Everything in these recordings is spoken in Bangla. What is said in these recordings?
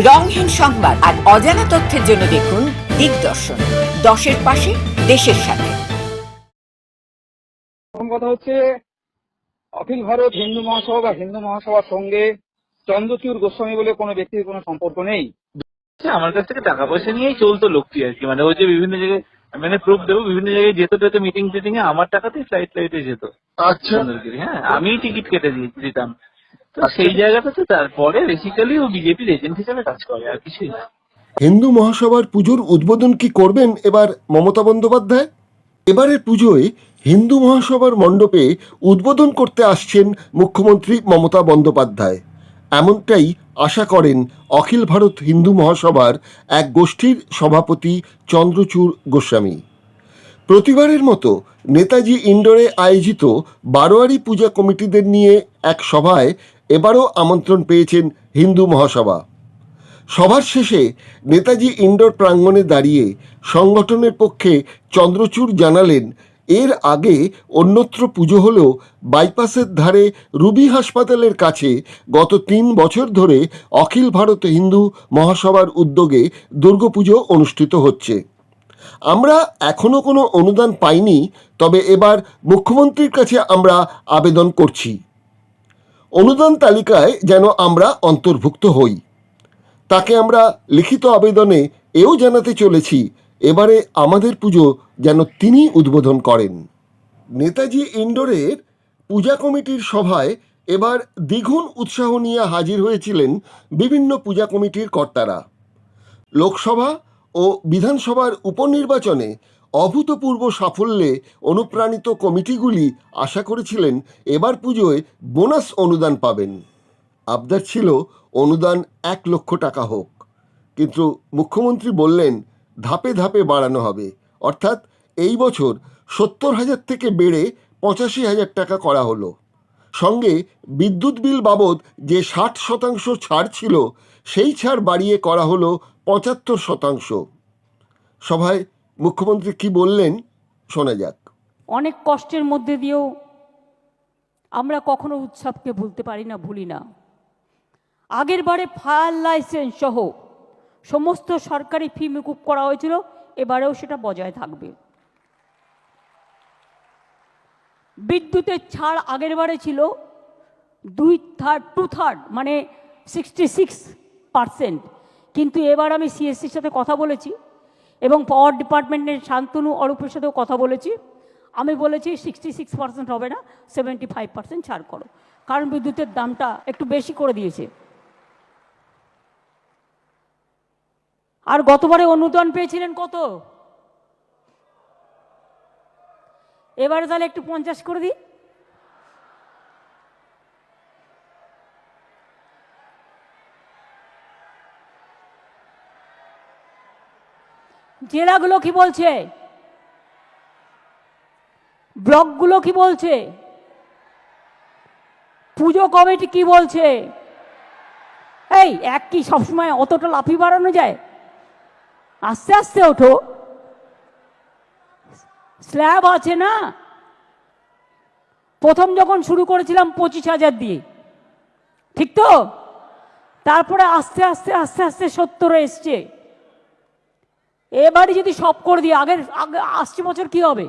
রংহীন সংবাদ আর অজানা তথ্যের জন্য দেখুন দিগদর্শন, 10-এর পাশে, দেশের সাথে। প্রথম কথা হচ্ছে, অখিল ভারত হিন্দু মহাসভা বা হিন্দু মহাসভার সঙ্গে চন্দ্রচূড় গোস্বামী বলে কোনো ব্যক্তির কোনো সম্পর্ক নেই। আমার কাছ থেকে টাকা পয়সা নিয়েই চলতো লোকটি আর কি। মানে ওই যে বিভিন্ন জায়গায় মানে প্রুফ দেবো, বিভিন্ন জায়গায় যেত মিটিং টিটিং এ আমার টাকাতেই ফ্লাইটে যেত। আচ্ছা, হ্যাঁ, আমি টিকিট কেটে দিতাম। তো সেই জায়গাটাতে তারপরে বেসিক্যালি ও বিজেপির এজেন্ট হিসেবে কাজ করে, আর কিছুই না। হিন্দু মহাসভার পুজোর উদ্বোধন কি করবেন এবার মমতা বন্দ্যোপাধ্যায়? এবারের পুজোয় হিন্দু মহাসভার মণ্ডপে উদ্বোধন করতে আসছেন মুখ্যমন্ত্রী মমতা বন্দ্যোপাধ্যায়। এমনটাই আশা করেন অখিল ভারত হিন্দু মহাসভার এক গোষ্ঠীর সভাপতি চন্দ্রচূড় গোস্বামী। প্রতিবারের মতো নেতাজি ইন্ডোরে আয়োজিত বারোয়ারি পূজা কমিটিদের নিয়ে এক সভায় এবারও আমন্ত্রণ পেয়েছেন হিন্দু মহাসভা। সভার শেষে নেতাজি ইন্ডোর প্রাঙ্গণে দাঁড়িয়ে সংগঠনের পক্ষে চন্দ্রচূড় জানালেন, এর আগে অন্যত্র পুজো হলেও বাইপাসের ধারে রুবি হাসপাতালের কাছে গত 3 বছর ধরে অখিল ভারত হিন্দু মহাসভার উদ্যোগে দুর্গাপুজো অনুষ্ঠিত হচ্ছে। আমরা এখনো কোনো অনুদান পাইনি, তবে এবার মুখ্যমন্ত্রীর কাছে আমরা আবেদন করছি, অনুদান তালিকায় যেন আমরা অন্তর্ভুক্ত হই। তাকে আমরা লিখিত আবেদনে এও জানাতে চলেছি, এবারে আমাদের পুজো যেন তিনি উদ্বোধন করেন। নেতাজি ইন্ডোরের পূজা কমিটির সভায় এবার দ্বিগুণ উৎসাহ নিয়ে হাজির হয়েছিলেন বিভিন্ন পূজা কমিটির কর্তারা। লোকসভা ও বিধানসভার উপনির্বাচনে অভূতপূর্ব সাফল্যে অনুপ্রাণিত কমিটিগুলি আশা করেছিলেন এবার পুজোয় বোনাস অনুদান পাবেন। আবদার ছিল অনুদান 1 লক্ষ টাকা হোক, কিন্তু মুখ্যমন্ত্রী বললেন ধাপে ধাপে বাড়ানো হবে, অর্থাৎ এই বছর 70,000 থেকে বেড়ে 85,000 টাকা করা হলো। সঙ্গে বিদ্যুৎ বিল বাবদ যে 60% ছাড় ছিল, সেই ছাড় বাড়িয়ে করা হলো 75%। সভায় মুখ্যমন্ত্রী কি বললেন শোনা যাক। অনেক কষ্টের মধ্যে দিয়েও আমরা কখনো উৎসবকে ভুলি না। আগের বারে ফায়ার লাইসেন্স সহ সমস্ত সরকারি ফি মকুব করা হয়েছিল, এবারেও সেটা বজায় থাকবে। বিদ্যুতের ছাড় আগের বারে ছিল 2/3 মানে 66%, কিন্তু এবার আমি সিএসসির সাথে কথা বলেছি এবং পাওয়ার ডিপার্টমেন্টের শান্তনু অরূপের সাথেও কথা বলেছি। আমি বলেছি 66% হবে না, 75% ছাড় করো, কারণ বিদ্যুতের দামটা একটু বেশি করে দিয়েছে। আর গতবারে অনুদান পেয়েছিলেন কত? এবারে তাহলে একটু 50 করে দিই। জেলাগুলো কি বলছে? ব্লকগুলো কি বলছে? পুজো কমিটি কি বলছে? এই এক কি সবসময় অতটা লাফি বাড়ানো যায়? আস্তে আস্তে ওঠো, স্ল্যাব আছে না। প্রথম যখন শুরু করেছিলাম 25,000 দিয়ে, ঠিক তো? তারপরে আস্তে আস্তে আস্তে আস্তে 70 এসছে। এবারে যদি সব করে দিই, আগে আসছে বছর কি হবে?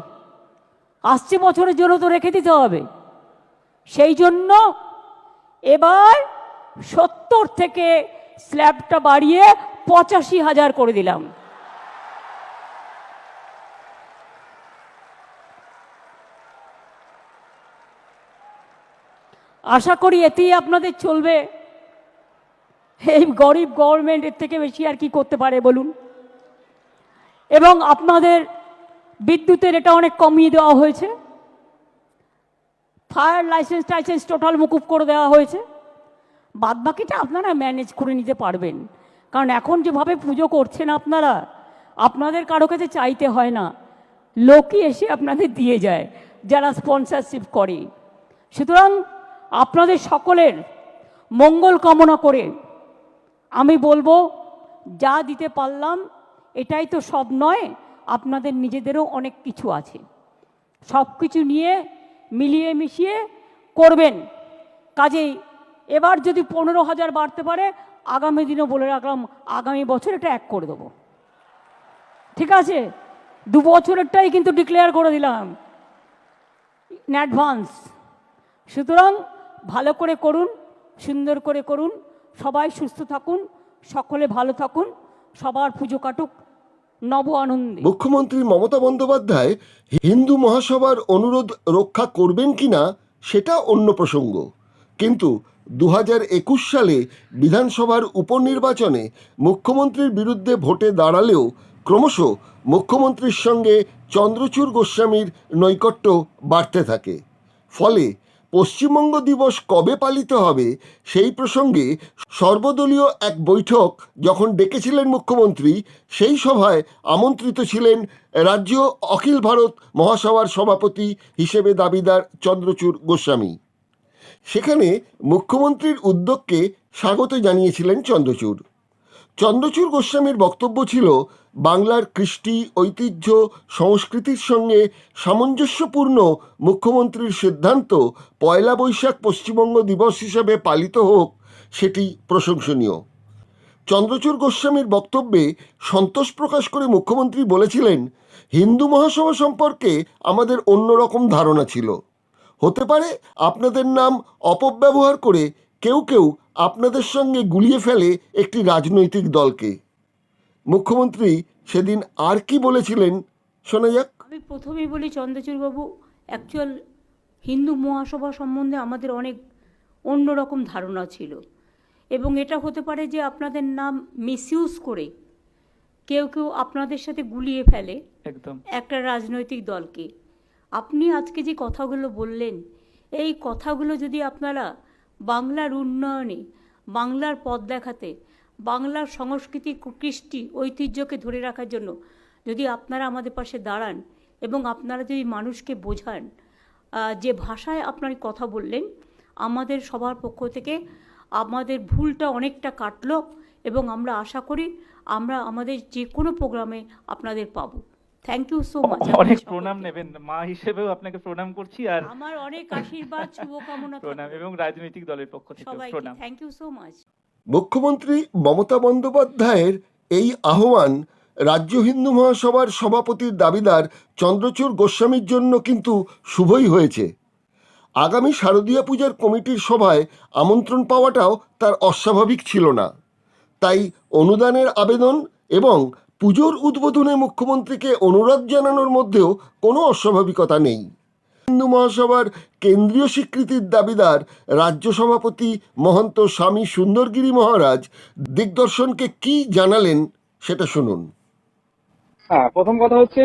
আসছে বছরের জন্য তো রেখে দিতে হবে। সেই জন্য এবার 70 থেকে স্ল্যাবটা বাড়িয়ে 85,000 করে দিলাম। আশা করি এতেই আপনাদের চলবে। এই গরিব গভর্নমেন্টের থেকে বেশি আর কি করতে পারে বলুন? এবং আপনাদের বিদ্যুতের এটা অনেক কমিয়ে দেওয়া হয়েছে, ফায়ার লাইসেন্স টোটাল মকুব করে দেওয়া হয়েছে। বাদবাকিটা আপনারা ম্যানেজ করে নিতে পারবেন, কারণ এখন যেভাবে পুজো করছেন আপনারা, আপনাদের কারো কাছে চাইতে হয় না, লোকই এসে আপনাদের দিয়ে যায় যারা স্পন্সরশিপ করে। সুতরাং আপনাদের সকলের মঙ্গল কামনা করে আমি বলবো, যা দিতে পারলাম এটাই তো সব নয়, আপনাদের নিজেদেরও অনেক কিছু আছে। সব কিছু নিয়ে মিলিয়ে মিশিয়ে করবেন। কাজেই এবার যদি 15,000 বাড়তে পারে, আগামী দিনও বলে রাখলাম, আগামী বছর এটা 1 করে দেবো। ঠিক আছে, 2 বছরেরটাই কিন্তু ডিক্লেয়ার করে দিলাম ইন অ্যাডভান্স। সুতরাং ভালো করে করুন, সুন্দর করে করুন, সবাই সুস্থ থাকুন, সকলে ভালো থাকুন, সবার পুজো কাটুক নব আনন্দে। মুখ্যমন্ত্রী মমতা বন্দ্যোপাধ্যায় হিন্দু মহাসভার অনুরোধ রক্ষা করবেন কিনা সেটা অন্য প্রসঙ্গ, কিন্তু 2021 সালে বিধানসভার উপনির্বাচনে মুখ্যমন্ত্রীর বিরুদ্ধে ভোটে দাঁড়ালেও ক্রমশ মুখ্যমন্ত্রীর সঙ্গে চন্দ্রচূড় গোস্বামীর নৈকট্য বাড়তে থাকে। ফলে পশ্চিমবঙ্গ দিবস কবে পালিত হবে সেই প্রসঙ্গে সর্বদলীয় এক বৈঠক যখন ডেকেছিলেন মুখ্যমন্ত্রী, সেই সভায় আমন্ত্রিত ছিলেন রাজ্য অখিল ভারত মহাসভার সভাপতি হিসেবে দাবিদার চন্দ্রচূড় গোস্বামী। সেখানে মুখ্যমন্ত্রীর উদ্যোগকে স্বাগত জানিয়েছিলেন চন্দ্রচূড়। চন্দ্রচূড় গোস্বামীর বক্তব্য ছিল, বাংলার কৃষ্টি, ঐতিহ্য, সংস্কৃতির সঙ্গে সামঞ্জস্যপূর্ণ মুখ্যমন্ত্রীর সিদ্ধান্ত 1 বৈশাখ পশ্চিমবঙ্গ দিবস হিসেবে পালিত হোক, সেটি প্রশংসনীয়। চন্দ্রচূড় গোস্বামীর বক্তব্যে সন্তোষ প্রকাশ করে মুখ্যমন্ত্রী বলেছিলেন, হিন্দু মহাসভা সম্পর্কে আমাদের অন্যরকম ধারণা ছিল। হতে পারে আপনাদের নাম অপব্যবহার করে কেউ কেউ আপনাদের সঙ্গে গুলিয়ে ফেলে একটি রাজনৈতিক দলকে। মুখ্যমন্ত্রী সেদিন আর কি বলেছিলেন শোনা যাক। আমি প্রথমেই বলি, চন্দ্রচূড়বাবু, অ্যাকচুয়াল হিন্দু মহাসভা সম্বন্ধে আমাদের অনেক অন্যরকম ধারণা ছিল, এবং এটা হতে পারে যে আপনাদের নাম মিসইউজ করে কেউ কেউ আপনাদের সাথে গুলিয়ে ফেলে একদম একটা রাজনৈতিক দলকে। আপনি আজকে যে কথাগুলো বললেন, এই কথাগুলো যদি আপনারা বাংলার উন্নয়নে, বাংলার পথ দেখাতে, বাংলার সংস্কৃতি, কৃষ্টি, ঐতিহ্যকে ধরে রাখার জন্য যদি আপনারা আমাদের পাশে দাঁড়ান এবং আপনারা যদি মানুষকে বোঝান, যে ভাষায় আপনার কথা বললেন, আমাদের সবার পক্ষ থেকে আমাদের ভুলটা অনেকটা কাটলো, এবং আমরা আশা করি আমরা আমাদের যে কোনো প্রোগ্রামে আপনাদের পাবো। Thank you so much. অনেক প্রণাম নেবেন, মা হিসেবেও আপনাকে প্রণাম করছি, আর আমার অনেক আশীর্বাদ, শুভকামনা প্রণাম, এবং রাজনৈতিক দলের পক্ষ থেকে সবাইকে। প্রণাম। Thank you so much. মুখ্যমন্ত্রী মমতা বন্দ্যোপাধ্যায়ের এই আহ্বান রাজ্য হিন্দু মহাসভার সভাপতির দাবিদার চন্দ্রচূড় গোস্বামীর জন্য কিন্তু শুভই হয়েছে। আগামী শারদীয়া পূজার কমিটির সভায় আমন্ত্রণ পাওয়াটাও তার অস্বাভাবিক ছিল না। তাই অনুদানের আবেদন এবং পুজোর উদ্বোধনে মুখ্যমন্ত্রীকে অনুরোধ জানানোর মধ্যেও কোনো অস্বাভাবিকতা নেই। হিন্দু মহাসভার কেন্দ্রীয় স্বীকৃতির দাবিদার রাজ্য সভাপতি মহন্ত স্বামী সুন্দরগিরি মহারাজ দিগদর্শনকে কি জানালেন সেটা শুনুন। হ্যাঁ, প্রথম কথা হচ্ছে,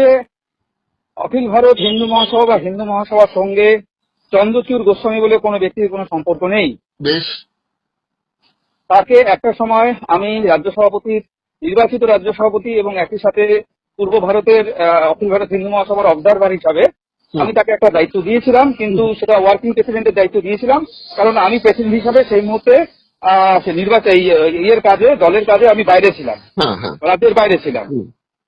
অখিল ভারত হিন্দু মহাসভা বা হিন্দু মহাসভার সঙ্গে চন্দ্রচূড় গোস্বামী বলে কোনো ব্যক্তির কোনো সম্পর্ক নেই। বেশ, তাকে একটা সময় আমি রাজ্য সভাপতির, নির্বাচিত রাজ্য সভাপতি এবং একই সাথে পূর্ব ভারতের অখিল ভারত হিন্দু মহাসভার অবজারভার হিসাবে আমি তাকে একটা দায়িত্ব দিয়েছিলাম, কিন্তু সেটা ওয়ার্কিং প্রেসিডেন্টের দায়িত্ব দিয়েছিলাম, কারণ আমি প্রেসিডেন্ট হিসাবে সেই মুহূর্তে সে নির্বাচন ইয়ের কাজে, দলের কাজে আমি বাইরে ছিলাম, রাজ্যের বাইরে ছিলাম।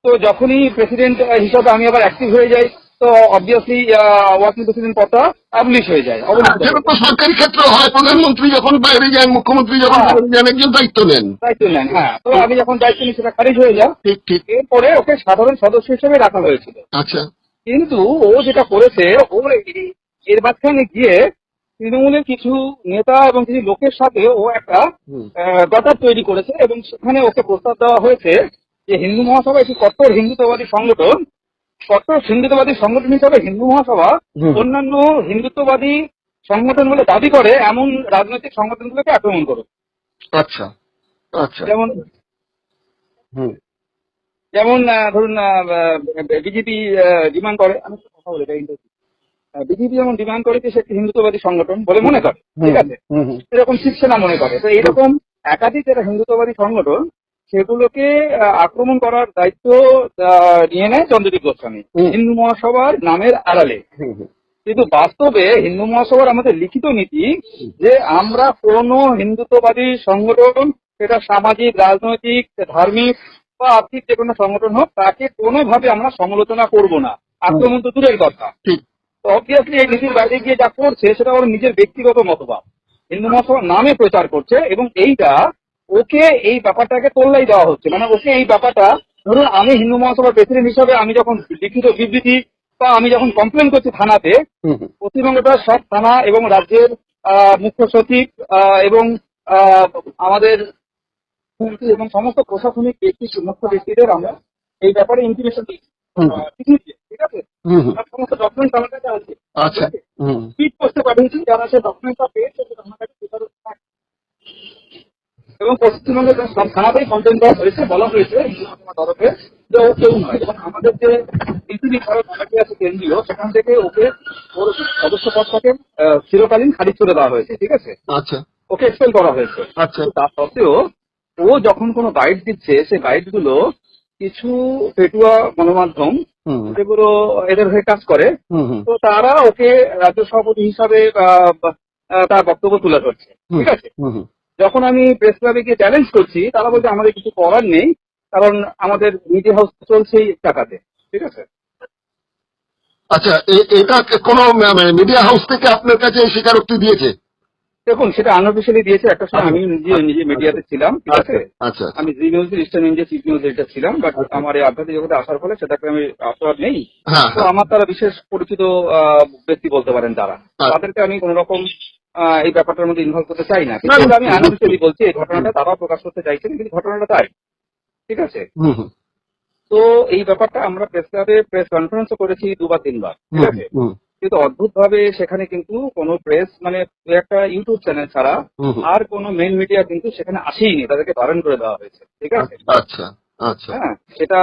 তো যখনই প্রেসিডেন্ট হিসাবে আমি আবার অ্যাক্টিভ হয়ে যাই, তো অবভিয়াসলি ওয়ার্কিং প্রেসিডেন্ট পদটা অ্যাবলিশ হয়ে যায়। সরকারি ক্ষেত্রে হয়, প্রধানমন্ত্রী যখন বাইরে যান, মুখ্যমন্ত্রী যখন বাইরে যান, একজন দায়িত্ব নেন। হ্যাঁ, তো আমি যখন দায়িত্ব নিই সেটা খারিজ হয়ে যায়। ঠিক ঠিক। এরপরে ওকে সাধারণ সদস্য হিসেবে রাখা হয়েছিল। আচ্ছা। কিন্তু ও যেটা করেছে, ও এর মাঝখানে গিয়ে তৃণমূলের কিছু নেতা এবং কিছু লোকের সাথে ও একটা গতার তৈরি করেছে, এবং সেখানে ওকে প্রস্তাব দেওয়া হয়েছে যে হিন্দু মহাসভা একটি কট্টর হিন্দুত্ববাদী সংগঠন, কট্টর হিন্দুত্ববাদী সংগঠন হিসাবে হিন্দু মহাসভা অন্যান্য হিন্দুত্ববাদী সংগঠন বলে দাবি করে এমন রাজনৈতিক সংগঠনগুলোকে আক্রমণ করো। আচ্ছা আচ্ছা। যেমন ধরুন বিজেপি ডিমান্ড করে, আমি কথা বলি, বিজেপি যেমন ডিমান্ড করে যে সে একটি হিন্দুত্ববাদী সংগঠন বলে মনে করে, ঠিক আছে, এরকম শিবসেনা মনে করে। তো এইরকম একাধিক যারা হিন্দুত্ববাদী সংগঠন, সেগুলোকে আক্রমণ করার দায়িত্ব নিয়ে নেয় চন্দ্রচূড় গোস্বামী হিন্দু মহাসভার নামের আড়ালে। কিন্তু বাস্তবে হিন্দু মহাসভার আমাদের লিখিত নীতি যে আমরা কোনো হিন্দুত্ববাদী সংগঠন, সেটা সামাজিক, রাজনৈতিক, ধার্মিক বা আর্থিক যে কোনো সংগঠন হোক, তাকে কোনোভাবে আমরা সমালোচনা করব না, আক্রমণ তো দূরের কথা। তো অবভিয়াসলি এই নীতির বাইরে গিয়ে যা করছে সেটা ওর নিজের ব্যক্তিগত মতবাদ। হিন্দু মহাসভার নামে প্রচার করছে, এবং এইটা ওকে এই ব্যাপারটাকে তোল্লাই দেওয়া হচ্ছে। মানে ওকে এই ব্যাপারটা, ধরুন আমি হিন্দু মহাসভার প্রেসিডেন্ট হিসাবে আমি যখন লিখিত বিবৃতি বা আমি যখন কমপ্লেন করছি থানাতে, পশ্চিমবঙ্গের প্রায় সব থানা এবং রাজ্যের মুখ্য সচিব এবং আমাদের মন্ত্রী এবং সমস্ত প্রশাসনিক মুখ্য ব্যক্তিদের আমরা এই ব্যাপারে ইনফরমেশন দিচ্ছি, ঠিক আছে। আর সমস্ত ডকুমেন্ট আমার কাছে আছে, আচ্ছা। টুইট করতে পাঠিয়েছি, যারা সে ডকুমেন্টটা পেয়েছে সেটা আমার কাছে বিতরণ থাকে। এবং পশ্চিমবঙ্গের সব থানাতেই কমপ্লেন করা হয়েছে, বলা হয়েছে তরফে যে ও কেউ নয়, এবং আমাদের যে নীতি নির্ধারক কমিটি আছে কেন্দ্রীয়, সেখান থেকে ওকে ওর সদস্য পদটাকে চিরকালীন খারিজ করে দেওয়া হয়েছে, ঠিক আছে। আচ্ছা ওকে এক্সপেল করা হয়েছে। আচ্ছা তা সত্ত্বেও ও যখন কোনো গাইড দিচ্ছে, সেই গাইড গুলো কিছু পেটুয়া গণমাধ্যম যেগুলো এদের হয়ে কাজ করে, তো তারা ওকে রাজ্য সভাপতি হিসাবে তার বক্তব্য তুলে ধরছে, ঠিক আছে। যখন আমি প্রেস ক্লাবে গিয়ে চ্যালেঞ্জ করছি, তারা বলছে আমাদের কিছু করার নেই, কারণ আমাদের মিডিয়া হাউস চলছে এই টাকাতে, ঠিক আছে। আচ্ছা, এটা কোন মিডিয়া হাউস থেকে আপনার কাছে স্বীকারোক্তি দিয়েছে? দেখুন, সেটা আনঅফিসিয়ালি দিয়েছে। একটা সময় আমি নিজে মিডিয়াতে ছিলাম, ঠিক আছে। আচ্ছা আমি Zee News, eastern India chief news এটা ছিলাম, বাট আমার এই আধ্যাত্মিক জগতে আসার ফলে সেটাকে আমি আশ্রয় নেই। হ্যাঁ তো আমার তারা বিশেষ পরিচিত ব্যক্তি বলতে পারেন, তারা তাদেরকে আমি কোন রকম এই ব্যাপারটার মধ্যে ইনভলভ করতে চাই না, কিন্তু আমি আনঅফিসিয়ালি বলছি এই ঘটনাটা তারাও প্রকাশ করতে চাইছেন, কিন্তু ঘটনাটা তাই, ঠিক আছে। তো এই ব্যাপারটা আমরা প্রেস ক্লাবে প্রেস কনফারেন্সও করেছি 2 বা 3 বার, ঠিক আছে। কিন্তু অদ্ভুত ভাবে সেখানে কিন্তু কোনো প্রেস, মানে একটা ইউটিউব চ্যানেল ছাড়া আর কোনো মেইন মিডিয়া কিন্তু সেখানে আসেইনি, তাদেরকে বারণ করে দেওয়া হয়েছে, ঠিক আছে। আচ্ছা আচ্ছা হ্যাঁ, সেটা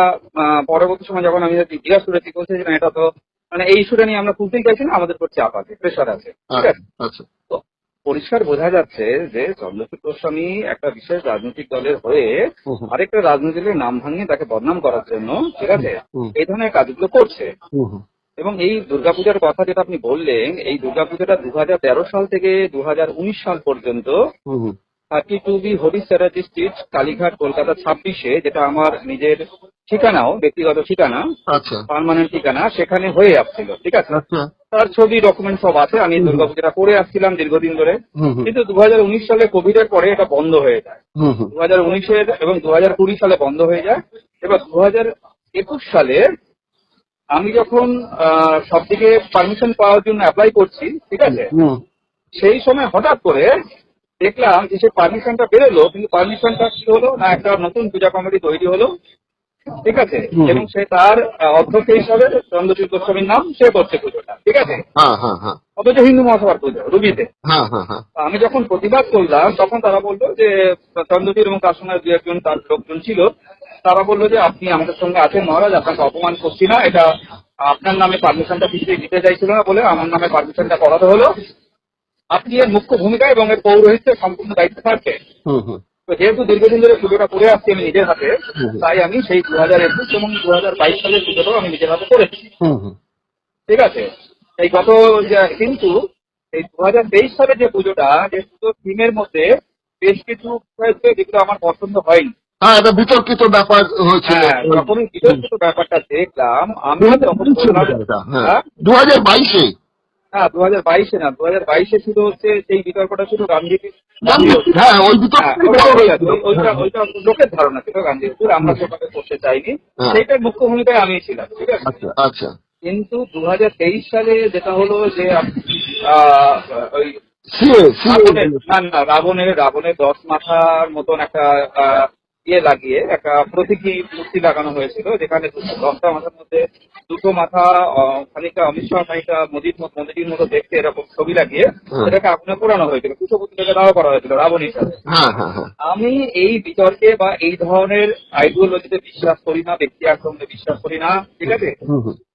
পরবর্তী সময় যখন আমি জিজ্ঞাসা করেছি, বলছে যে না, এটা তো মানে এই ইস্যুটা নিয়ে আমরা তুলতেই চাইছি না, আমাদের উপর চাপ আছে, প্রেশার আছে, ঠিক আছে। আচ্ছা তো পরিষ্কার বোঝা যাচ্ছে যে চন্দ্রচূড় গোস্বামী একটা বিশেষ রাজনৈতিক দলের হয়ে আরেকটা রাজনৈতিক দলের নাম ভাঙিয়ে তাকে বদনাম করার জন্য, ঠিক আছে, এই ধরনের কাজগুলো করছে। এবং এই দুর্গাপূজার কথা যেটা আপনি বললেন, এই দুর্গাপূজাটা 2013 সাল থেকে 2019 সাল পর্যন্ত 32B হরিশ চ্যাটার্জি স্ট্রিট, কালীঘাট, কলকাতা 26-এ, যেটা আমার নিজের ঠিকানাও, ব্যক্তিগত ঠিকানা, আচ্ছা পার্মানেন্ট ঠিকানা, সেখানে হয়ে আসছিল, ঠিক আছে। তার ছবি ডকুমেন্ট সব আছে। আমি দুর্গাপূজাটা করে আসছিলাম দীর্ঘদিন ধরে, কিন্তু 2019 সালে কোভিড এর পরে এটা বন্ধ হয়ে যায়। 2019-এর এবং 2020 সালে বন্ধ হয়ে যায়। এবার 2021 সালে আমি যখন সবদিকে পারমিশন পাওয়ার জন্য অ্যাপ্লাই করছি, ঠিক আছে, সেই সময় হঠাৎ করে দেখলাম যে সে পারমিশনটা বেরোলো, কিন্তু পারমিশনটা কি হলো না, একটা নতুন পূজা কমিটি তৈরি হলো, ঠিক আছে, এবং সে তার অধ্যক্ষ হিসাবে চন্দ্রচূড় গোস্বামীর নাম সে করছে পুজোটা, ঠিক আছে। অথচ হিন্দু মহাসভার পুজো রুবিতে। আমি যখন প্রতিবাদ করলাম, তখন তারা বললো যে চন্দ্রচূড় এবং তার সঙ্গে 2-1 তার লোকজন ছিল, তারা বললো যে আপনি আমাদের সঙ্গে আছেন মহারাজ, আপনাকে অপমান করছি না, এটা আপনার নামে পারমিশনটা কিছুই দিতে চাইছিল না বলে আমার নামে পারমিশনটা করাতে হলো, আপনি এর মুখ্য ভূমিকা এবং এর পৌরোহিত্যের সম্পূর্ণ দায়িত্ব থাকবে। তো যেহেতু দীর্ঘদিন ধরে পুজোটা করে আসছি আমি নিজের হাতে, তাই আমি সেই 2021 এবং 2022 সালের পুজোটাও আমি নিজের হাতে করেছি, ঠিক আছে। এই কিন্তু এই 2023 সালে যে পুজোটা, যে পুজো থিমের মধ্যে বেশ কিছু হয়েছে যেগুলো আমার পছন্দ হয়নি। এটা বিতর্কিত ব্যাপার হয়েছিল। যখন বিতর্কিত ব্যাপারটা দেখলাম আমি তখন 2022-এ, হ্যাঁ 2022-এ না, 2022-এ ছিল হচ্ছে সেই বিতর্কটা ছিল গান্ধীজি। হ্যাঁ ওই বিতর্ক ওইটা লোকের ধারণা ছিল গান্ধীজির, আমরা সেভাবে করতে চাইনি, সেইটার মুখ্য ভূমিকায় আমি ছিলাম, ঠিক আছে। আচ্ছা কিন্তু 2023 সালে যেটা হলো যে ওই রাবণের 10 মাথার মতন একটা লাগিয়ে একটা প্রতীকী মূর্তি লাগানো হয়েছিল, যেখানে 10টা মাথার মধ্যে 2টো মাথা খানিকটা অমিত শাহ, খানিকটা মোদির মতো দেখতে এরকম ছবি লাগিয়ে সেটাকে আগুনে পোড়ানো হয়েছিল, কুশপুত্রকে দাওয়া করা হয়েছিল রাবণ হিসাবে। আমি এই বিতর্কে বা এই ধরনের আইডিওলজিতে বিশ্বাস করি না, ব্যক্তি আক্রমণে বিশ্বাস করি না, ঠিক আছে।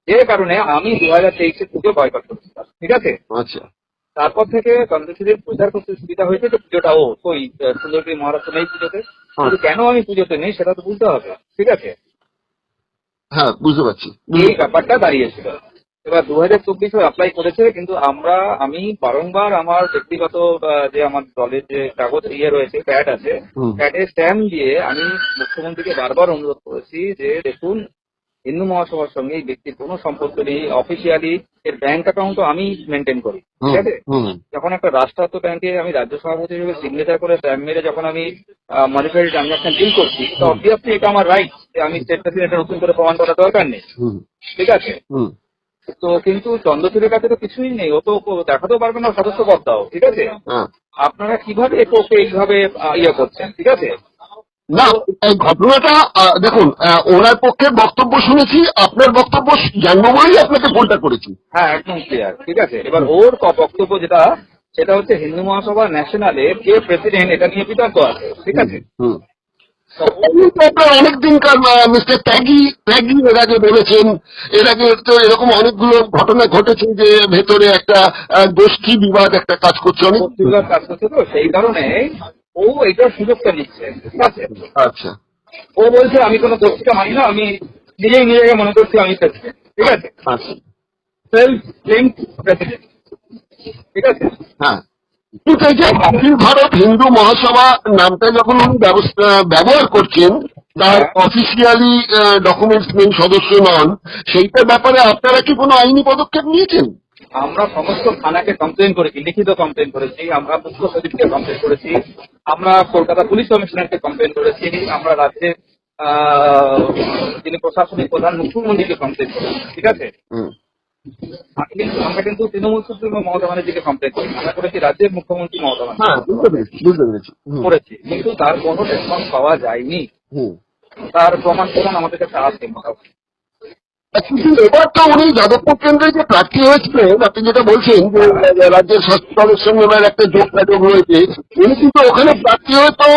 যে কারণে আমি 2023-এ পুজো বয়কট করছিলাম, ঠিক আছে। আচ্ছা, তারপর থেকে চন্দ্রচূড়ের প্রচার করতে সুবিধা হয়েছে যে পুজোটা ওই সুন্দরী মহারাষ্ট্র নেই পুজোতে, কিন্তু কেন আমি পুজোতে নেই সেটা তো বুঝতে হবে, ঠিক আছে। হ্যাঁ বুঝতে পারছি, এই ব্যাপারটা দাঁড়িয়েছিল। এবার 2024-এ অ্যাপ্লাই করেছে, কিন্তু আমি বারংবার আমার ব্যক্তিগত যে আমার দলের যে কাগজ রয়েছে, প্যাড আছে, প্যাডে স্ট্যাম্প দিয়ে আমি মুখ্যমন্ত্রীকে বারবার অনুরোধ করেছি যে দেখুন হিন্দু মহাসভার সঙ্গে এই ব্যক্তির কোনো সম্পর্ক নেই। অফিসিয়ালি এর ব্যাংক অ্যাকাউন্টও আমি মেনটেন করি, ঠিক আছে। যখন একটা রাষ্ট্রায়ত্ত ব্যাংকে আমি রাজ্য সভাপতি হিসেবে সিগনেচার করে স্ট্যাম্প মেরে যখন আমি মনিটারি ট্রানজাকশন ডিল করছি, তো অবভিয়াসলি এটা আমার রাইট যে আমি স্টেট প্রেসিডেন্টের নতুন করে প্রমাণ করার দরকার নেই, ঠিক আছে। তো কিন্তু চন্দ্রচূড়ের কাছে তো কিছুই নেই, ও তো দেখাতেও পারবে না সদস্য পদটাও, ঠিক আছে। আপনারা কিভাবে ওকে এইভাবে ইয়ে করছেন, ঠিক আছে। না, এই ঘটনাটা দেখুন, ওনার পক্ষে বক্তব্য শুনেছি, আপনার বক্তব্য জানবো বলেই আপনাকে ফোনটা করেছি। হ্যাঁ, একদম ক্লিয়ার, ঠিক আছে। এবার ওর বক্তব্য যেটা, সেটা হচ্ছে হিন্দু মহাসভা ন্যাশনালে কে প্রেসিডেন্ট এটা নিয়ে বিতর্ক আছে, ঠিক আছে। আপনার অনেকদিনকার মিস্টার ত্যাগী এর আগে বলেছেন, এর আগে তো এরকম অনেকগুলো ঘটনা ঘটেছে যে ভেতরে একটা গোষ্ঠী বিবাদ একটা কাজ করছে, অনেক পত্রিকার কাজ করছে, তো সেই কারণে ও এটার সুযোগটা নিচ্ছে, ঠিক আছে। আচ্ছা, ও বলছে আমি কোনো গোষ্ঠীটা মানি না, আমি নিজেকে মনে করছি আমি প্রেসিডেন্ট, ঠিক আছে। আচ্ছা, সেলফ ক্লেমড প্রেসিডেন্ট, ঠিক আছে। হ্যাঁ। কিন্তু এই যে অখিল ভারত হিন্দু মহাসভা নামটা যখন উনি ব্যবহার করছেন, তার অফিসিয়ালি ডকুমেন্টস নেই, সদস্য নন, সেইটার ব্যাপারে আপনারা কি কোনো আইনি পদক্ষেপ নিয়েছেন? আমরা সমস্ত থানাকে কমপ্লেন করেছি, লিখিত কমপ্লেন করেছি, আমরা মুখ্য সচিবকে কমপ্লেন করেছি, আমরা কলকাতা পুলিশ কমিশনারকে কমপ্লেন করেছি, আমরা রাজ্যের যিনি প্রশাসনিক প্রধান মুখ্যমন্ত্রীকে কমপ্লেন করেছি, ঠিক আছে। আমরা কিন্তু তৃণমূল সুপ্রিমো মমতা ব্যানার্জিকে কমপ্লেন করি, আমরা করেছি রাজ্যের মুখ্যমন্ত্রী মমতা ব্যানার্জি করেছি, কিন্তু তার কোনো রেসপন্স পাওয়া যায়নি। তার প্রমাণ আমাদের কাছে আছে মোটামুটি। কিন্তু এবার তো উনি যাদবপুর কেন্দ্রে যে প্রার্থী হয়েছিলেন, আপনি যেটা বলছেন যে রাজ্যের শাসক দলের সঙ্গে ওনার একটা যোগাযোগ রয়েছে, উনি কিন্তু ওখানে প্রার্থী হয়ে তো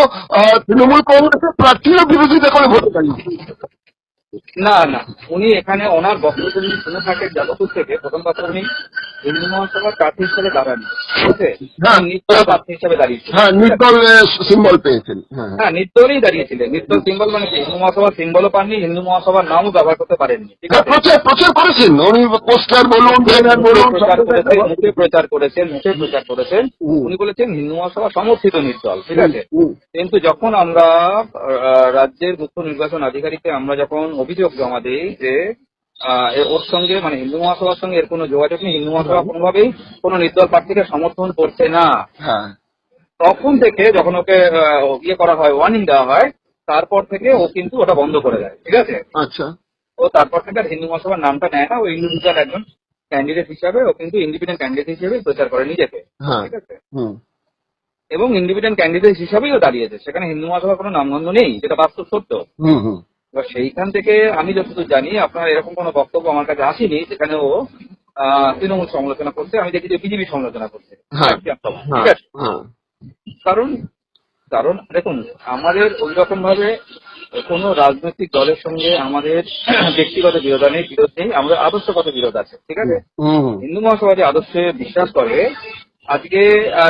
তৃণমূল কংগ্রেসের প্রার্থীরা বিরোধিতা করে ভোটে দাঁড়িয়েছে। না না, উনি এখানে ওনার বক্তব্য যদি শুনে থাকেন যাদবপুর থেকে, প্রথম কথা উনি হিন্দু মহাসভার প্রার্থী হিসেবে দাঁড়াননি, ঠিক আছে। নির্দল প্রার্থী হিসেবে দাঁড়িয়েছিলেন, হ্যাঁ, নির্দল সিম্বল পেয়েছেন। হ্যাঁ, নির্দলই দাঁড়িয়েছিলেন। নির্দল সিম্বল মানে কি, হিন্দু মহাসভার সিম্বলও পাননি, হিন্দু মহাসভার নামও ব্যবহার করতে পারেননি, ঠিক আছে। প্রচার করেছেন উনি, পোস্টার বলুন, ব্যানার বলুন, মুখে প্রচার করেছেন। উনি বলেছেন হিন্দু মহাসভা সমর্থিত নির্দল, ঠিক আছে। কিন্তু যখন আমরা রাজ্যের মুখ্য নির্বাচন আধিকারিককে আমরা যখন অভিযোগ জমা দিই যে ওর সঙ্গে মানে হিন্দু মহাসভার সঙ্গে এর কোনো যোগাযোগ নেই, হিন্দু মহাসভা কোনোভাবেই কোনো নির্দল প্রার্থীকে সমর্থন করছে না, তখন থেকে যখন ওকে ইয়ে করা হয়, ওয়ার্নিং দেওয়া হয়, তারপর থেকে ও কিন্তু ওটা বন্ধ করে দেয়, ঠিক আছে। আচ্ছা, ও তারপর থেকে আর হিন্দু মহাসভার নামটা নেয় না, ও ইন্ডিভিজুয়াল একজন ক্যান্ডিডেট হিসাবে, ও কিন্তু ইন্ডিপেন্ডেন্ট ক্যান্ডিডেট হিসেবে প্রচার করে নিজেকে, ঠিক আছে। এবং ইন্ডিপেন্ডেন্ট ক্যান্ডিডেট হিসাবেই ও দাঁড়িয়েছে, সেখানে হিন্দু মহাসভার কোনো নামগন্ধ নেই, যেটা বাস্তব সত্য। এবার সেইখান থেকে আমি যতদূর জানি আপনার এরকম কোনো বক্তব্য আমার কাছে আসেনি যেখানে ও তৃণমূল সমালোচনা করছে। আমি দেখি যে বিজেপি সমালোচনা করছে, ঠিক আছে। কারণ দেখুন, আমাদের ওই রকম ভাবে কোনো রাজনৈতিক দলের সঙ্গে আমাদের ব্যক্তিগত বিরোধ নেই, আমাদের আদর্শগত বিরোধ আছে, ঠিক আছে। হিন্দু মহাসভা যে আদর্শে বিশ্বাস করে, আজকে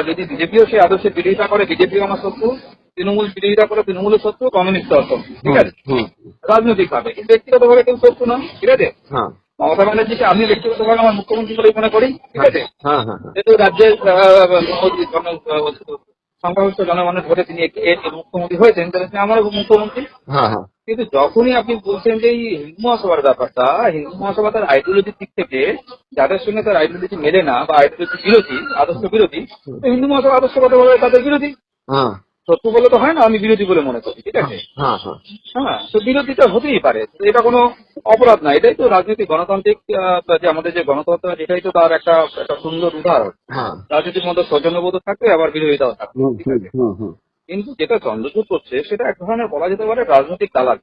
যদি বিজেপিও সেই আদর্শের বিরোধিতা করে, বিজেপিও আমার শত্রু, তৃণমূল বিরোধিতা করে, তৃণমূলের শত্রু, কমিউনিস্ট শত্রু, ঠিক আছে, রাজনৈতিক ভাবে। কিন্তু ব্যক্তিগত ভাবে কেউ শত্রু না, ঠিক আছে। মমতা ব্যানার্জিকে আমি ব্যক্তিগত ভাবে আমার মুখ্যমন্ত্রী বলে মনে করি, ঠিক আছে। যেহেতু রাজ্যের সংখ্যাগরিষ্ঠ জনগণের ভোটে তিনি মুখ্যমন্ত্রী হয়েছেন, তাহলে আমারও মুখ্যমন্ত্রী। কিন্তু যখনই আপনি বলছেন যে এই হিন্দু মহাসভার ব্যাপারটা, হিন্দু মহাসভা তার আইডিওলজির দিক থেকে যাদের সঙ্গে তার আইডিওলজি মেলে না বা আইডিওলজি বিরোধী, আদর্শ বিরোধী, হিন্দু মহাসভা আদর্শগতভাবে তাদের বিরোধী। শত্রু বলে তো হয় না, আমি বিরোধী বলে মনে করি, ঠিক আছে। হ্যাঁ, তো বিরোধীটা হতেই পারে, এটা কোনো অপরাধ না। এটাই তো রাজনৈতিক গণতান্ত্রিক যে আমাদের যে গণতন্ত্র, এটাই তো তার একটা সুন্দর উদাহরণ। রাজনীতির মধ্যে সৌজন্যবোধ থাকবে, আবার বিরোধিতাও থাকবে, ঠিক আছে। কিন্তু যেটা চন্দ্রচূড় করছে সেটা এক ধরনের বলা যেতে পারে রাজনৈতিক দালাল,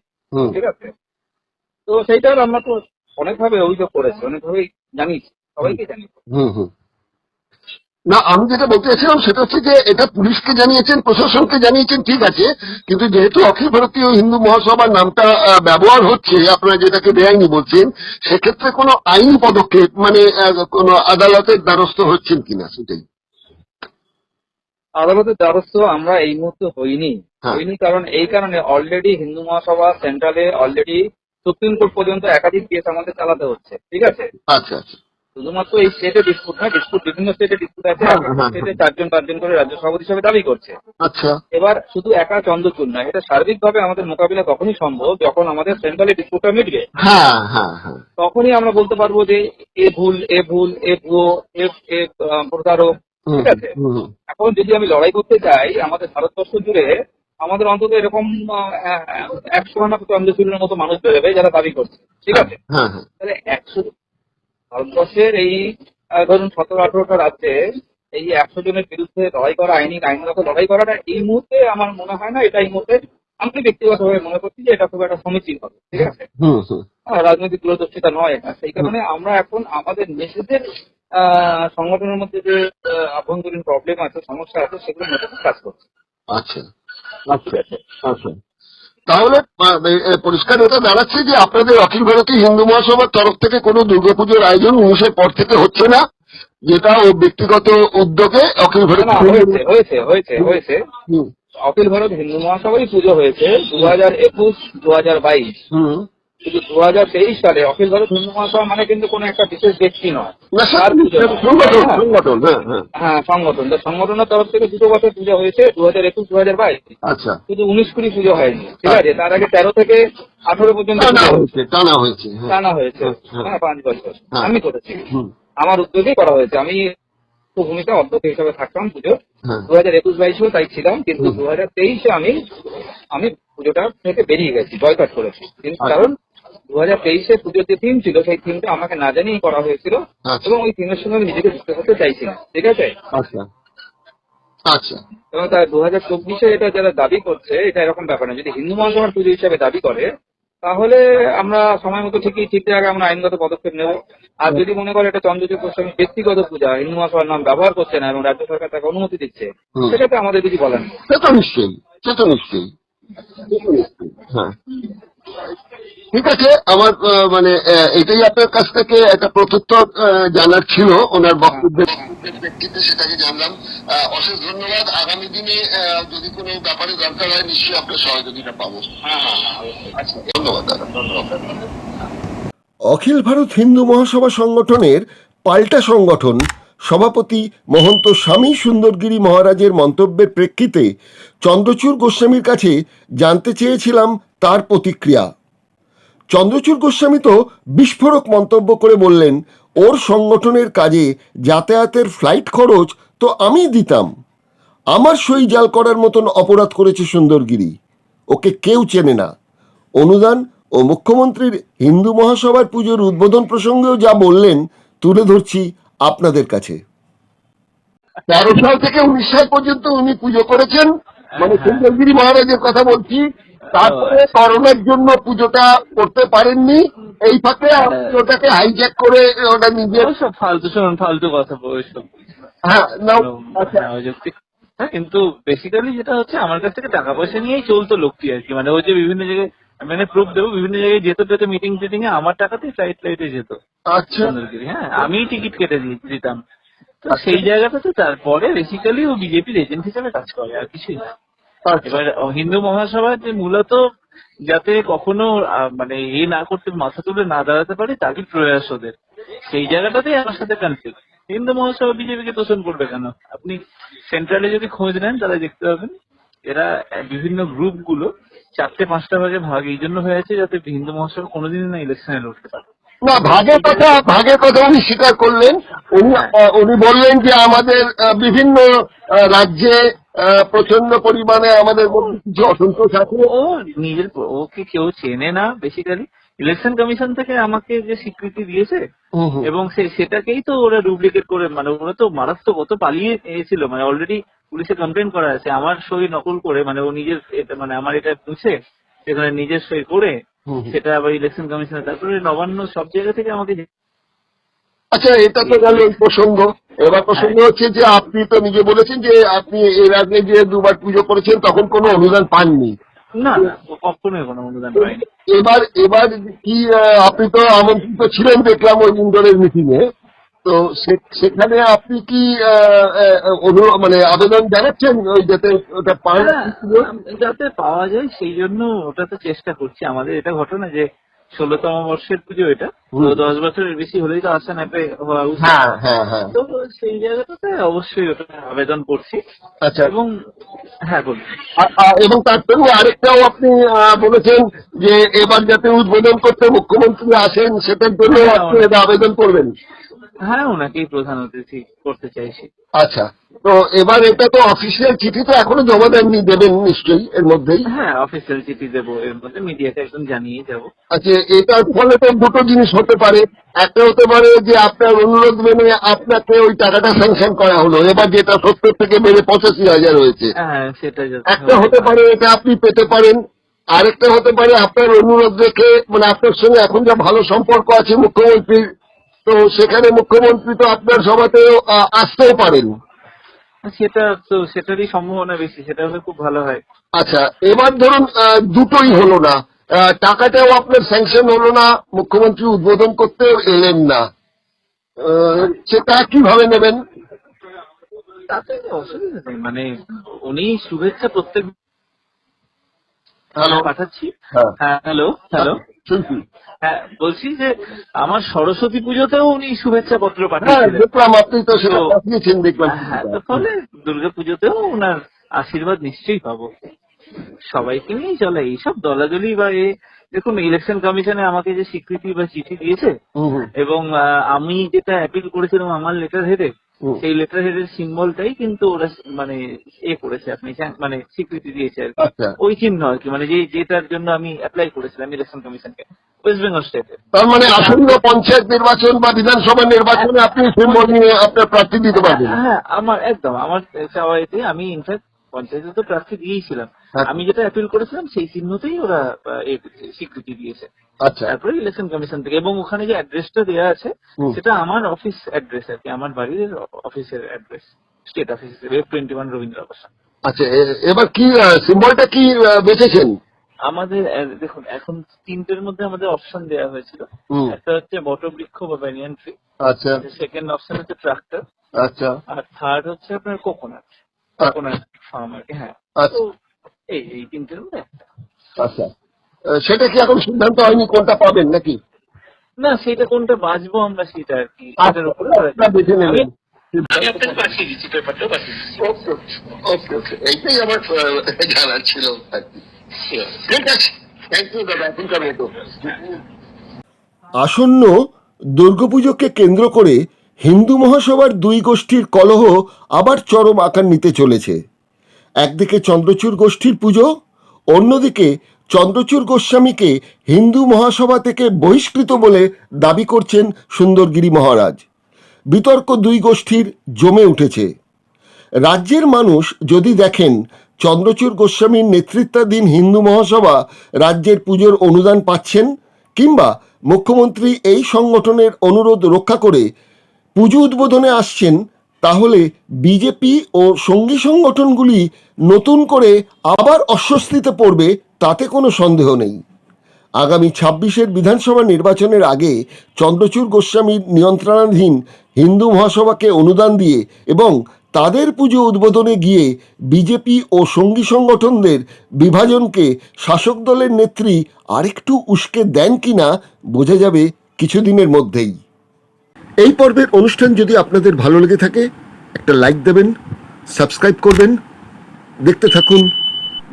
ঠিক আছে। তো সেইটার আমরা তো অনেকভাবে অভিযোগ করেছি, অনেকভাবেই জানিয়েছি, সবাইকে জানিয়েছি। না, আমি যেটা বলতে চাইছিলাম সেটা হচ্ছে যে এটা পুলিশকে জানিয়েছেন, প্রশাসনকে জানিয়েছেন, ঠিক আছে, কিন্তু যেহেতু অখিল ভারতীয় হিন্দু মহাসভার নামটা ব্যবহার হচ্ছে, আপনারা যেটাকে বেআইনি বলছেন, সেক্ষেত্রে কোনো আইনি পদক্ষেপ মানে কোনো আদালতের দ্বারস্থ হচ্ছেন কিনা সেটাই। আদালতের দ্বারস্থ আমরা এই মুহূর্তে হইনি, কারণ এই কারণে অলরেডি হিন্দু মহাসভা সেন্ট্রালে অলরেডি সুপ্রিম কোর্ট পর্যন্ত একাধিক কেস আমাদের চালাতে হচ্ছে, ঠিক আছে। আচ্ছা, আচ্ছা। শুধুমাত্র এই স্টেটে ডিসপুট না, ডিসপুট বিভিন্ন স্টেটে ডিসপুট আছে, স্টেটে 4-5 জন করে রাজ্য সভাপতি হিসেবে দাবি করছে। আচ্ছা, এবার শুধু একা চন্দ্রচূড় না, এটা সার্বিকভাবে আমাদের মোকাবিলা তখনই সম্ভব যখন আমাদের সেন্ট্রালি ডিসপুটটা মিটবে। হ্যাঁ হ্যাঁ হ্যাঁ, তখনই আমরা বলতে পারবো যে এ ভুল, এ ভুল, এ ভুয়ো, এ প্রতারক, ঠিক আছে। এখন যদি আমি লড়াই করতে চাই আমাদের ভারতবর্ষ জুড়ে, আমাদের অন্তত এরকম 100 চন্দ্রচূড়ের মতো মানুষ বেরোবে যারা দাবি করছে, ঠিক আছে। হ্যাঁ হ্যাঁ, তাহলে 100 ভারতবর্ষের এই ধরুন 17-18টা রাজ্যে এই 100 জনের বিরুদ্ধে লড়াই করা, আইনগত লড়াই করাটা এই মুহূর্তে আমার মনে হয় না, এটা এই মুহূর্তে আমি ব্যক্তিগতভাবে মনে করছি যে এটা খুব একটা সমীচীন হবে, ঠিক আছে। রাজনৈতিক দূরদর্শিতা নয় এটা। সেই কারণে আমরা এখন আমাদের নিজেদের সংগঠনের মধ্যে যে আভ্যন্তরীণ প্রবলেম আছে, সমস্যা আছে, সেগুলোর মধ্যে কাজ করছি। আচ্ছা আচ্ছা আচ্ছা, তাহলে পরিষ্কার এটা দাঁড়াচ্ছে যে আপনাদের অখিল ভারতীয় হিন্দু মহাসভার তরফ থেকে কোনো দুর্গাপুজোর আয়োজন 19-এর পর থেকে হচ্ছে না, যেটা ও ব্যক্তিগত উদ্যোগে অখিল না, ভারতীয় হয়েছে অখিল ভারত হিন্দু মহাসভারই পুজো হয়েছে 2021, 2022। কিন্তু 2023 সালে অখিল ভারত হিন্দু মহাসভা মানে কিন্তু কোনো একটা বিশেষ ব্যক্তি নয়, সংগঠন। হ্যাঁ, সংগঠনের তরফ থেকে 2 বছর পুজো হয়েছে, 2021, 2022। আচ্ছা, শুধু 19-20 পুজো হয়নি, ঠিক আছে। তার আগে 13 থেকে 18 পর্যন্ত টানা হয়েছে। হ্যাঁ, 5 বছর আমি করেছি, আমার উদ্যোগেই করা হয়েছে। আমি ভূমিকা অধ্যক্ষ হিসাবে থাকতাম পুজো 2021-22 তাই ছিলাম, কিন্তু 2023-এ আমি পুজোটা থেকে বেরিয়ে গেছি, বয়কট করেছি। কিন্তু কারণ 2023-এ পুজোর যে থিম ছিল, সেই থিমটা আমাকে না জানিয়েই করা হয়েছিল, এবং ওই থিমের সঙ্গে আমি নিজেকে যুক্ত করতে চাইছি না, ঠিক আছে। আচ্ছা, এবং তার 2024-এ এটা যারা দাবি করছে, এটা এরকম ব্যাপার না। যদি হিন্দু মহাসভার পুজো হিসাবে দাবি করে, তাহলে আমরা সময় মতো ঠিক জায়গায় আমরা আইনগত পদক্ষেপ নেব। আর যদি মনে করে এটা চন্দ্রচূড় গোস্বামী ব্যক্তিগত পূজা, হিন্দু মহাসভার নাম ব্যবহার করছে না এবং রাজ্য সরকার তাকে অনুমতি দিচ্ছে, সেটাতে আমাদের কিছু বলার নেই। সে তো নিশ্চয়ই। হ্যাঁ, ঠিক আছে। আমার মানে এটাই আপনার কাছ থেকে একটা প্রত্যুত্তর জানার ছিল ওনার বক্তব্যের প্রেক্ষিতে, সেটাকে জানলাম। অশেষ ধন্যবাদ। আগামী দিনে যদি কোনো ব্যাপারে দরকার হয় নিশ্চয়ই আপনার সহযোগিতা পাবো। আচ্ছা, ধন্যবাদ দাদা, ধন্যবাদ। অখিল ভারত হিন্দু মহাসভা সংগঠনের পাল্টা সংগঠন সভাপতি মহন্ত স্বামী সুন্দরগিরি মহারাজের মন্তব্যের প্রেক্ষিতে চন্দ্রচূড় গোস্বামীর কাছে জানতে চেয়েছিলাম তার প্রতিক্রিয়া। চন্দ্রচূড় গোস্বামী তো বিস্ফোরক মন্তব্য করে বললেন, ওর সংগঠনের কাজে যাতায়াতের ফ্লাইট খরচ তো আমিই দিতাম, আমার সই জাল করার মতন অপরাধ করেছে সুন্দরগিরি, ওকে কেউ চেনে না। অনুদান ও মুখ্যমন্ত্রীর হিন্দু মহাসভার পুজোর উদ্বোধন প্রসঙ্গেও যা বললেন তুলে ধরছি আপনাদের কাছে। 13 সাল থেকে 19 সাল পর্যন্ত উনি পুজো করেছেন, মানে সুন্দরগিরি মহারাজের কথা বলছি। তারপরে করোনার জন্য পুজোটা করতে পারেননি, এই ফাঁকে ওটাকে হাইজ্যাক করে ওটা নিজের ফালতু কথা বলছো। হ্যাঁ, কিন্তু বেসিক্যালি যেটা হচ্ছে, আমার কাছ থেকে টাকা পয়সা নিয়েই চলতো লোকটি আর কি। মানে ওই যে বিভিন্ন জায়গায় মানে প্রুফ দেবো, বিভিন্ন জায়গায় যেত মিটিং এ আমার টাকাতেই ফ্লাইটে যেত। আচ্ছা, হ্যাঁ, আমি টিকিট কেটে দিতাম। তো সেই জায়গাটাতে তারপরে বেসিক্যালি ও বিজেপির এজেন্ট হিসেবে কাজ করে, আর কিছুই না। এবার হিন্দু মহাসভা যে মূলত যাতে কখনো মানে না করতে, মাথা তুলে না দাঁড়াতে পারে, তারই প্রয়াস ওদের। সেই জায়গাটাতেই আমার সাথে কনফ্লিক্ট। হিন্দু মহাসভা বিজেপিকে তোষণ করবে কেন? আপনি সেন্ট্রালে যদি খোঁজ নেন তাহলে দেখতে পাবেন এরা বিভিন্ন গ্রুপগুলো 4-5টা ভাগ এই জন্য হয়েছে যাতে হিন্দু মহাসভা কোনোদিনই না ইলেকশনে লড়তে পারে। না, ভাগের কথা উনি স্বীকার করলেন। উনি বললেন যে আমাদের বিভিন্ন রাজ্যে প্রচন্ড পরিমাণে আমাদের মধ্যে কিছু অসন্তোষ আছে। ওকে কেউ চেনে না বেসিক্যালি। ইলেকশন কমিশন থেকে আমাকে যে স্বীকৃতি দিয়েছে এবং সেটাকেই তো ওরা ডুপ্লিকেট করে, মানে ওরা তো মারাত্মক কত পালিয়ে এসেছিল। মানে অলরেডি পুলিশে কমপ্লেন করা আছে, আমার সই নকল করে, মানে ও নিজের মানে আমার এটা বুঝে সেখানে নিজের সই করে সেটা আবার ইলেকশন কমিশনে, তারপরে নবান্ন সব জায়গা থেকে আমাকে। আচ্ছা, এটা তো গেল প্রসঙ্গ। এবার প্রসঙ্গ হচ্ছে যে আপনি তো নিজে বলেছেন যে আপনি এর আগে যে 2বার পুজো করেছেন তখন কোনো অনুদান পাননি। না, কখনোই কোনো অনুদান পাইনি। এবার কি আপনি তো আমন্ত্রিত ছিলেন দেখলাম ওই ইন্দোরের মিটিং এ, তো সেখানে আপনি কি মানে আবেদন জানাচ্ছেন ওই যাতে ওটা যাতে পাওয়া যায়, সেই জন্য ওটা তো চেষ্টা করছি। আমাদের এটা ঘটনা যে 16তম বর্ষের পুজো এটা, তো 10 বছরের বেশি হলেই তো আসান অ্যাপে হওয়া উচিত। হ্যাঁ হ্যাঁ হ্যাঁ। তো সেই জায়গাটাতে অবশ্যই ওটা আবেদন করছি। আচ্ছা, এবং হ্যাঁ বলুন। এবং তার সঙ্গে আরেকটাও আপনি বলেছেন যে এবার যাতে উদ্বোধন করতে মুখ্যমন্ত্রী আসেন সেটার জন্য আপনি এটা আবেদন করবেন। হ্যাঁ, ওনাকেই প্রধান অতিথি করতে চাইছি। আচ্ছা, তো এবার এটা তো অফিসিয়াল চিঠি তো এখনো জমা দেননি, দেবেন নিশ্চয়ই এর মধ্যেই। হ্যাঁ, অফিসিয়াল চিঠি দেবো, এর মধ্যে মিডিয়াকে একদম জানিয়ে যাবো। আচ্ছা, এটার ফলে তো দুটো জিনিস হতে পারে। একটা হতে পারে যে আপনার অনুরোধ মেনে আপনাকে ওই টাকাটা স্যাংশন করা হলো, এবার যেটা 70 থেকে বেড়ে 85,000 হয়েছে। হ্যাঁ, সেটা একটা হতে পারে এটা আপনি পেতে পারেন, আরেকটা হতে পারে আপনার অনুরোধ রেখে, মানে আপনার সঙ্গে এখন যা ভালো সম্পর্ক আছে মুখ্যমন্ত্রীর, তো সেখানে মুখ্যমন্ত্রী তো আপনার সভাতেও আসতেও পারেন। সেটা তো সেটারই সম্ভাবনা বেশি, সেটা হলে খুব ভালো হয়। আচ্ছা, এবার ধরুন দুটোই হলো না, টাকাটাও আপনার স্যাংশন হলো না, মুখ্যমন্ত্রী উদ্বোধন করতে এলেন না, সেটা কিভাবে নেবেন? তাতে অসুবিধা নেই, মানে উনি শুভেচ্ছা প্রত্যেক হ্যালো, পাঠাচ্ছি। হ্যাঁ। হ্যাঁ, হ্যালো হ্যালো। শুনছি। হ্যাঁ, বলছি যে আমার সরস্বতী পুজোতেও উনি শুভেচ্ছা পত্র হ্যাঁ, পাঠিয়েছিলেন। দেখলাম আপনি তো সেটা তো- পাঠিয়েছেন, দেখলাম। হ্যাঁ, তো ফলে দুর্গা পুজোতেও ওনার আশীর্বাদ নিশ্চয়ই পাবো। সবাইকে নিয়েই চলে, এইসব দলাদলি বা দেখুন ইলেকশন কমিশনে আমাকে যে স্বীকৃতি বা চিঠি দিয়েছে, হুম হুম। এবং আমি যেটা অ্যাপিল করেছিলাম আমার লেটার হেডে, হুম। সেই লেটার হেডের সিম্বলটাই কিন্তু ওরা মানে করেছে, আপনি মানে স্বীকৃতি দিয়েছে আর কি। আচ্ছা। ওই চিহ্ন আর কি, মানে যেটার জন্য আমি অ্যাপ্লাই করেছিলাম ইলেকশন কমিশনকে, ওয়েস্ট বেঙ্গল স্টেটে। তার মানে আসন্ন পঞ্চায়েত নির্বাচন বা বিধানসভা নির্বাচনে আপনি সিম্বল নিয়ে আপনার প্রার্থী দিতে পারবেন। হ্যাঁ, আমার একদম আমার চাওয়াতে আমি ইনফ্যাক্ট পঞ্চায়েতে তো প্রার্থী দিয়েছিলাম। আচ্ছা। আমি যেটা অ্যাপিল করেছিলাম সেই চিহ্নতেই ওরা স্বীকৃতি দিয়েছে। আচ্ছা, তারপরে ইলেকশন কমিশন থেকে, এবং ওখানে যে অ্যাড্রেসটা দেওয়া আছে হুম। সেটা আমার অফিস অ্যাড্রেস আর কি, আমার বাড়ির অফিসের address, state office, F21 Rabindra আবাসন। আচ্ছা, এবার কি সিম্বলটা কি বেছেছেন? আমাদের দেখুন এখন তিনটের মধ্যে আমাদের অপশন দেওয়া হয়েছিল। হুম। একটা হচ্ছে বটবৃক্ষ বা ব্যানিয়ান ট্রি, আচ্ছা সেকেন্ড অপশন হচ্ছে ট্রাক্টর, আচ্ছা আর থার্ড হচ্ছে আপনার কোকোনাট ফার্ম আর কি। হ্যাঁ, আচ্ছা তো এই তিনটের মধ্যে একটা। আচ্ছা, সেটা কি এখন সিদ্ধান্ত হয়নি কোনটা পাবেন নাকি? না, সেটা কোনটা বাঁচবো আমরা সেটা আর কি, আচ্ছা, সেটার উপরে আপনারা বেছে নেবেন। আমি আপনাকে পাঠিয়ে দিচ্ছি, পেপারটাও পাঠিয়ে দিচ্ছি। ওকে ওকে ওকে, এইটাই আমার জানার ছিল আর কি। ঠিক আছে, থ্যাংক ইউ দাদা, এখনকার মতো। আসন্ন দুর্গাপুজোকে কেন্দ্র করে হিন্দু মহাসভার দুই গোষ্ঠীর কলহ আবার চরম আকার নিতে চলেছে। একদিকে চন্দ্রচূড় গোষ্ঠীর পুজো, অন্যদিকে চন্দ্রচূড় গোস্বামীকে হিন্দু মহাসভা থেকে বহিষ্কৃত বলে দাবি করছেন সুন্দরগিরি মহারাজ। বিতর্ক দুই গোষ্ঠীর জমে উঠেছে। রাজ্যের মানুষ যদি দেখেন চন্দ্রচূড় গোস্বামীর নেতৃত্বাধীন হিন্দু মহাসভা রাজ্যের পুজোর অনুদান পাচ্ছেন, কিংবা মুখ্যমন্ত্রী এই সংগঠনের অনুরোধ রক্ষা করে পুজো উদ্বোধনে আসছেন, তাহলে বিজেপি ও সঙ্গী সংগঠনগুলি নতুন করে আবার অস্বস্তিতে পড়বে, তাতে কোনো সন্দেহ নেই। আগামী 26-এর বিধানসভা নির্বাচনের আগে চন্দ্রচূড় গোস্বামীর নিয়ন্ত্রণাধীন হিন্দু মহাসভাকে অনুদান দিয়ে এবং তাদের পুজো উদ্বোধনে গিয়ে বিজেপি ও সঙ্গী সংগঠনদের বিভাজনকে শাসক দলের নেত্রী আরেকটু উস্কে দেন কিনা বোঝা যাবে কিছুদিনের মধ্যেই। এই পর্বের অনুষ্ঠান যদি আপনাদের ভালো লেগে থাকে একটা লাইক দেবেন, সাবস্ক্রাইব করবেন, দেখতে থাকুন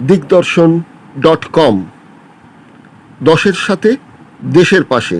দিগদর্শন.com। 10-এর সাথে দেশের পাশে।